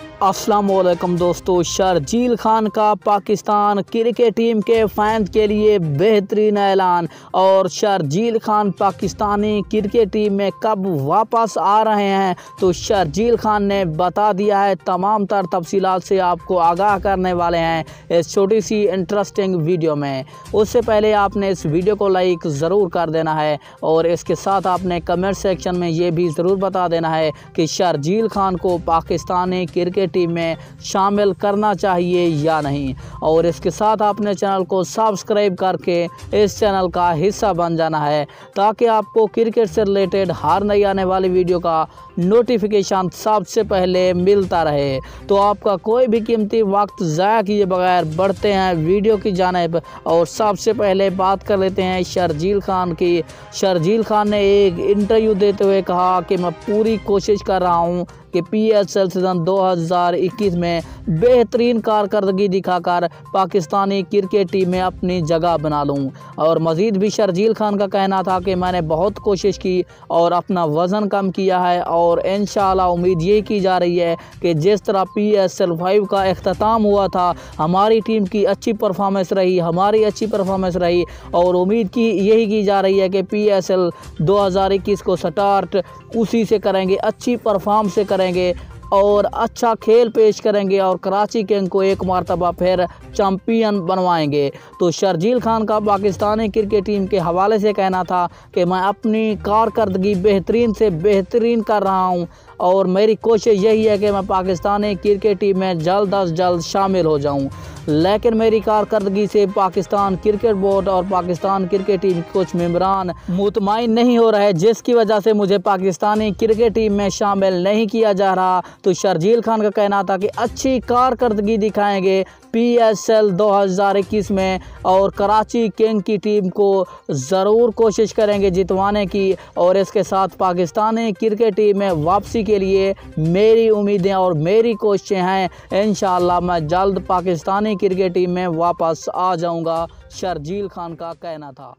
अस्सलाम वालेकुम दोस्तों। शर्जील खान का पाकिस्तान क्रिकेट टीम के फैंस के लिए बेहतरीन ऐलान। और शर्जील खान पाकिस्तानी क्रिकेट टीम में कब वापस आ रहे हैं तो शर्जील खान ने बता दिया है। तमाम तर तफसीलात से आपको आगाह करने वाले हैं इस छोटी सी इंटरेस्टिंग वीडियो में। उससे पहले आपने इस वीडियो को लाइक ज़रूर कर देना है और इसके साथ आपने कमेंट सेक्शन में ये भी ज़रूर बता देना है कि शर्जील खान को पाकिस्तानी क्रिकेट टीम में शामिल करना चाहिए या नहीं। और इसके साथ आपने चैनल को सब्सक्राइब करके इस चैनल का हिस्सा बन जाना है ताकि आपको क्रिकेट से रिलेटेड हर नई आने वाली वीडियो का नोटिफिकेशन सबसे पहले मिलता रहे। तो आपका कोई भी कीमती वक्त ज़ाया किए बगैर बढ़ते हैं वीडियो की जानिब और सबसे पहले बात कर लेते हैं शर्जील खान की। शर्जील खान ने एक इंटरव्यू देते हुए कहा कि मैं पूरी कोशिश कर रहा हूं कि PSL सीज़न 2021 में बेहतरीन कारकर्दगी दिखाकर पाकिस्तानी क्रिकेट टीम में अपनी जगह बना लूं। और मज़ीद भी शर्जील खान का कहना था कि मैंने बहुत कोशिश की और अपना वज़न कम किया है और इंशाअल्लाह उम्मीद यही की जा रही है कि जिस तरह PSL 5 का इख्तिताम हुआ था, हमारी टीम की अच्छी परफॉर्मेंस रही, हमारी अच्छी परफॉर्मेंस रही और उम्मीद यही की जा रही है कि PSL 2021 को स्टार्ट उसी से करेंगे, अच्छी परफॉर्म से करेंगे और अच्छा खेल पेश करेंगे और कराची किंग को एक मरतबा फिर चैम्पियन बनवाएंगे। तो शर्जील खान का पाकिस्तानी क्रिकेट टीम के हवाले से कहना था कि मैं अपनी कारकर्दगी बेहतरीन से बेहतरीन कर रहा हूं और मेरी कोशिश यही है कि मैं पाकिस्तानी क्रिकेट टीम में जल्द अज जल्द शामिल हो जाऊं। लेकिन मेरी कारकर्दगी से पाकिस्तान क्रिकेट बोर्ड और पाकिस्तान क्रिकेट टीम के कुछ मेंबरान मुतमईन नहीं हो रहे, जिसकी वजह से मुझे पाकिस्तानी क्रिकेट टीम में शामिल नहीं किया जा रहा। तो शर्जील खान का कहना था कि अच्छी कारकर्दगी दिखाएंगे PSL 2021 में और कराची किंग की टीम को ज़रूर कोशिश करेंगे जितवाने की। और इसके साथ पाकिस्तानी क्रिकेट टीम में वापसी के लिए मेरी उम्मीदें और मेरी कोशिशें हैं। इंशाअल्लाह मैं जल्द पाकिस्तानी क्रिकेट टीम में वापस आ जाऊंगा, शर्जील खान का कहना था।